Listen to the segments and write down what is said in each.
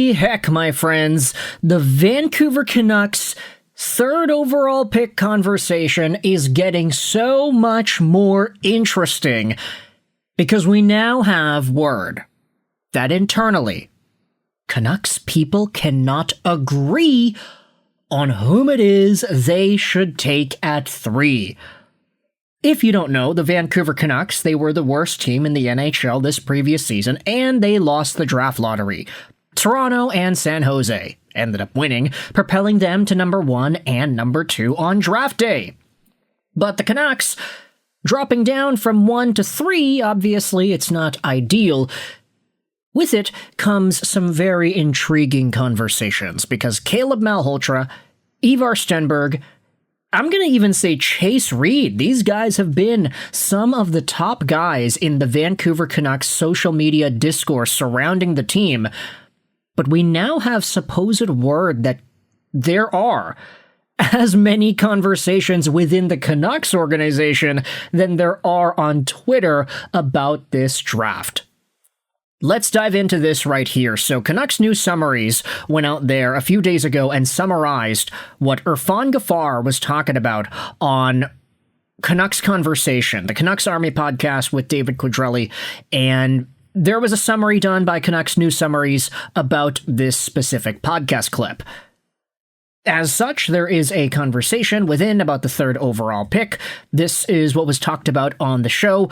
Holy heck, my friends. The Vancouver Canucks' third overall pick conversation is getting so much more interesting because we now have word that internally, Canucks people cannot agree on whom it is they should take at 3. If you don't know, the Vancouver Canucks, they were the worst team in the NHL this previous season, and they lost the draft lottery. Toronto and San Jose ended up winning, propelling them to number 1 and number 2 on draft day. But the Canucks, dropping down from 1 to 3, obviously it's not ideal. With it comes some very intriguing conversations, because Caleb Malhotra, Ivar Stenberg, I'm going to even say Chase Reed. These guys have been some of the top guys in the Vancouver Canucks social media discourse surrounding the team. But we now have supposed word that there are as many conversations within the Canucks organization than there are on Twitter about this draft. Let's dive into this right here. So Canucks News Summaries went out there a few days ago and summarized what Irfan Gaffar was talking about on Canucks Conversation, the Canucks Army podcast with David Quadrelli, and there was a summary done by Canucks News Summaries about this specific podcast clip. As such, there is a conversation within about the third overall pick. This is what was talked about on the show.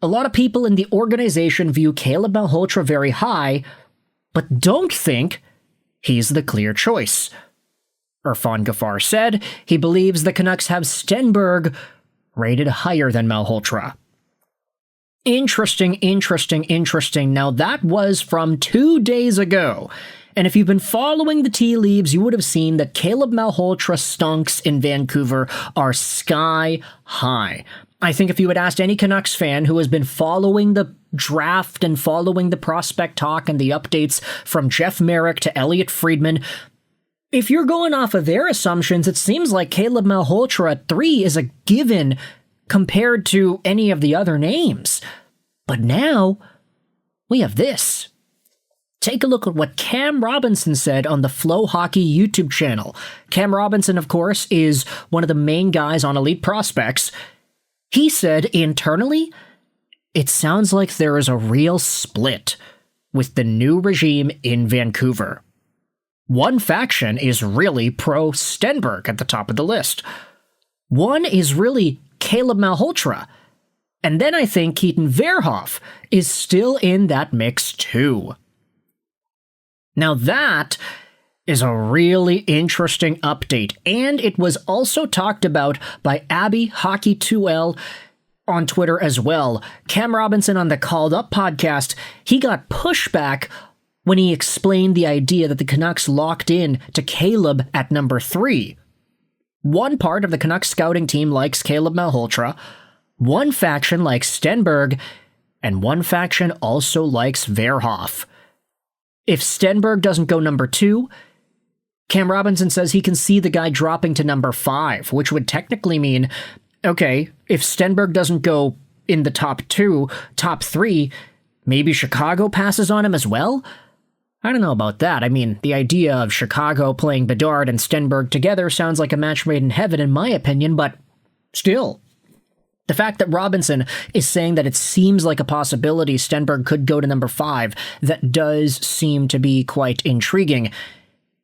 A lot of people in the organization view Caleb Malhotra very high, but don't think he's the clear choice. Irfan Gaffar said he believes the Canucks have Stenberg rated higher than Malhotra. Interesting. Now, that was from 2 days ago. And if you've been following the tea leaves, you would have seen that Caleb Malhotra stunks in Vancouver are sky high. I think if you had asked any Canucks fan who has been following the draft and following the prospect talk and the updates from Jeff Merrick to Elliot Friedman, if you're going off of their assumptions, it seems like Caleb Malhotra at 3 is a given compared to any of the other names. But now, we have this. Take a look at what Cam Robinson said on the Flow Hockey YouTube channel. Cam Robinson, of course, is one of the main guys on Elite Prospects. He said, internally, it sounds like there is a real split with the new regime in Vancouver. One faction is really pro-Stenberg at the top of the list. One is really Caleb Malhotra. And then I think Keaton Verhoeff is still in that mix too. Now that is a really interesting update, and it was also talked about by Abby Hockey 2L on Twitter as well. Cam Robinson on the Called Up podcast, he got pushback when he explained the idea that the Canucks locked in to Caleb at number 3. One part of the Canucks scouting team likes Caleb Malhotra, one faction likes Stenberg, and one faction also likes Verhoeff. If Stenberg doesn't go number 2, Cam Robinson says he can see the guy dropping to number 5, which would technically mean, okay, if Stenberg doesn't go in the top 2, top 3, maybe Chicago passes on him as well? I don't know about that. I mean, the idea of Chicago playing Bedard and Stenberg together sounds like a match made in heaven in my opinion, but still. The fact that Robinson is saying that it seems like a possibility Stenberg could go to number 5, that does seem to be quite intriguing.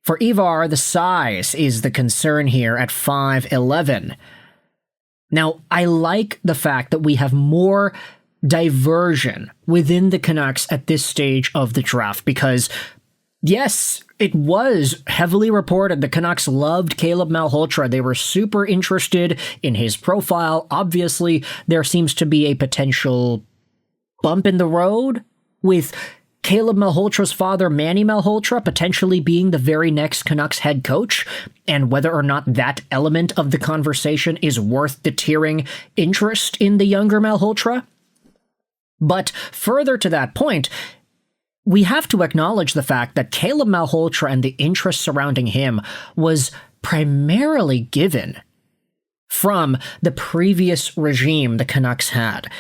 For Ivar, the size is the concern here at 5'11". Now, I like the fact that we have more diversion within the Canucks at this stage of the draft because, yes, it was heavily reported the Canucks loved Caleb Malhotra. They were super interested in his profile. Obviously, there seems to be a potential bump in the road with Caleb Malhotra's father, Manny Malhotra, potentially being the very next Canucks head coach, and whether or not that element of the conversation is worth deterring interest in the younger Malhotra. But further to that point, we have to acknowledge the fact that Caleb Malhotra and the interest surrounding him was primarily given from the previous regime the Canucks had.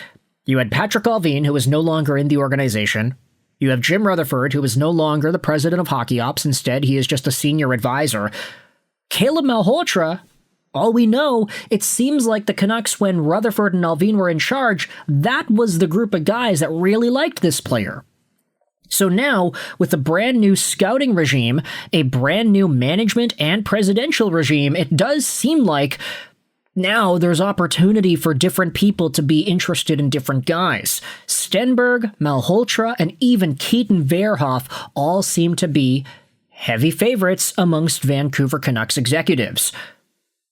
You had Patrick Allvin, who was no longer in the organization. You have Jim Rutherford, who is no longer the president of hockey ops. Instead, he is just a senior advisor. Caleb Malhotra, all we know, it seems like the Canucks, when Rutherford and Alvin were in charge, that was the group of guys that really liked this player. So now, with a brand new scouting regime, a brand new management and presidential regime, it does seem like now there's opportunity for different people to be interested in different guys. Stenberg, Malhotra, and even Keaton Verhoeff all seem to be heavy favorites amongst Vancouver Canucks executives.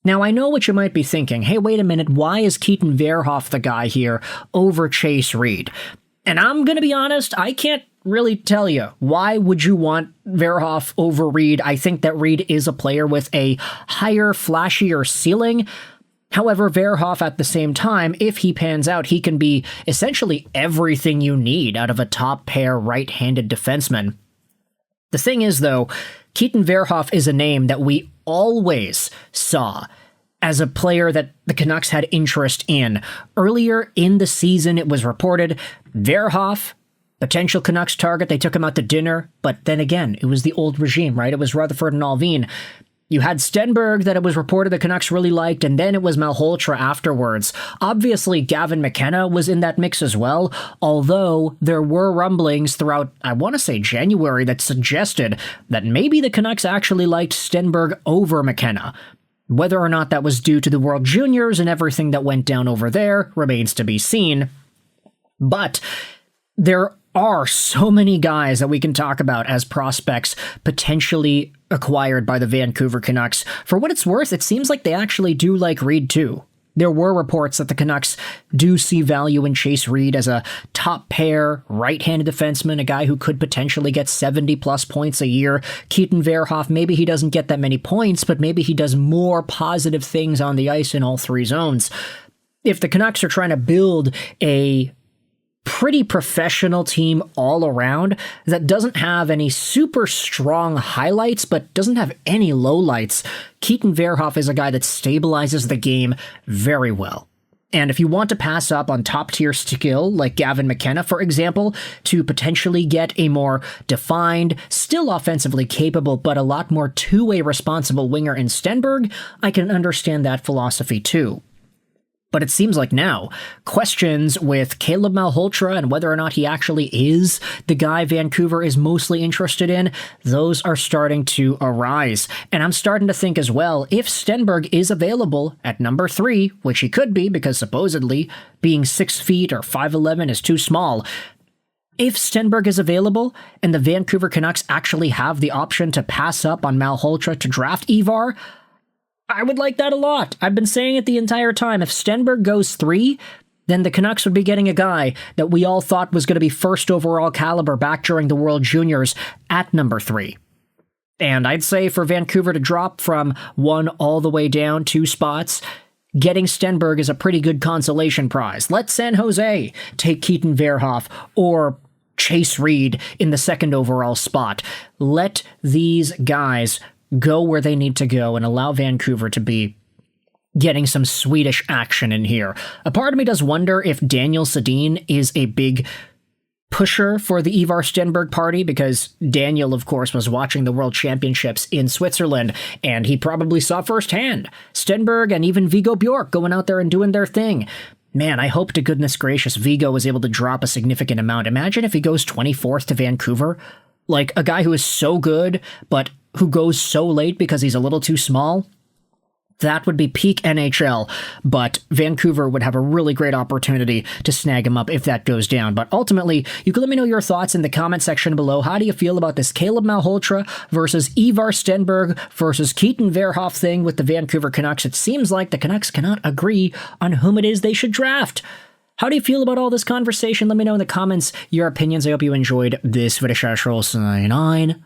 Now, I know what you might be thinking. Hey, wait a minute, why is Keaton Verhoeff the guy here over Chase Reed? And I'm going to be honest, I can't really tell you. Why would you want Verhoeff over Reed? I think that Reed is a player with a higher, flashier ceiling. However, Verhoeff at the same time, if he pans out, he can be essentially everything you need out of a top pair right-handed defenseman. The thing is, though, Keaton Verhoeff is a name that we always saw as a player that the Canucks had interest in. Earlier in the season, it was reported Verhoeff, potential Canucks target, they took him out to dinner, but then again, it was the old regime, right? It was Rutherford and Alvin. You had Stenberg that it was reported the Canucks really liked, and then it was Malhotra afterwards. Obviously, Gavin McKenna was in that mix as well, although there were rumblings throughout, I want to say January, that suggested that maybe the Canucks actually liked Stenberg over McKenna. Whether or not that was due to the World Juniors and everything that went down over there remains to be seen. But there are so many guys that we can talk about as prospects potentially acquired by the Vancouver Canucks. For what it's worth, it seems like they actually do like Reed too. There were reports that the Canucks do see value in Chase Reed as a top pair, right-handed defenseman, a guy who could potentially get 70-plus points a year. Keaton Verhoeff, maybe he doesn't get that many points, but maybe he does more positive things on the ice in all three zones. If the Canucks are trying to build a pretty professional team all around that doesn't have any super strong highlights but doesn't have any lowlights, Keaton Verhoeff is a guy that stabilizes the game very well. And if you want to pass up on top-tier skill, like Gavin McKenna, for example, to potentially get a more defined, still offensively capable, but a lot more two-way responsible winger in Stenberg, I can understand that philosophy too. But it seems like now, questions with Caleb Malhotra and whether or not he actually is the guy Vancouver is mostly interested in, those are starting to arise. And I'm starting to think as well, if Stenberg is available at number 3, which he could be because supposedly being 6 feet or 5'11" is too small, if Stenberg is available and the Vancouver Canucks actually have the option to pass up on Malhotra to draft Ivar, I would like that a lot. I've been saying it the entire time. If Stenberg goes 3, then the Canucks would be getting a guy that we all thought was going to be first overall caliber back during the World Juniors at number 3. And I'd say for Vancouver to drop from 1 all the way down 2 spots, getting Stenberg is a pretty good consolation prize. Let San Jose take Keaton Verhoeff or Chase Reed in the 2nd overall spot. Let these guys go where they need to go and allow Vancouver to be getting some Swedish action in here. A part of me does wonder if Daniel Sedin is a big pusher for the Ivar Stenberg party, because Daniel, of course, was watching the World Championships in Switzerland, and he probably saw firsthand Stenberg and even Viggo Bjork going out there and doing their thing. Man, I hope to goodness gracious Viggo was able to drop a significant amount. Imagine if he goes 24th to Vancouver. Like, a guy who is so good, but who goes so late because he's a little too small. That would be peak NHL, but Vancouver would have a really great opportunity to snag him up if that goes down. But ultimately, you can let me know your thoughts in the comment section below. How do you feel about this Caleb Malhotra versus Ivar Stenberg versus Keaton Verhoeff thing with the Vancouver Canucks? It seems like the Canucks cannot agree on whom it is they should draft. How do you feel about all this conversation? Let me know in the comments your opinions. I hope you enjoyed this video. Sign on.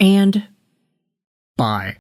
And bye.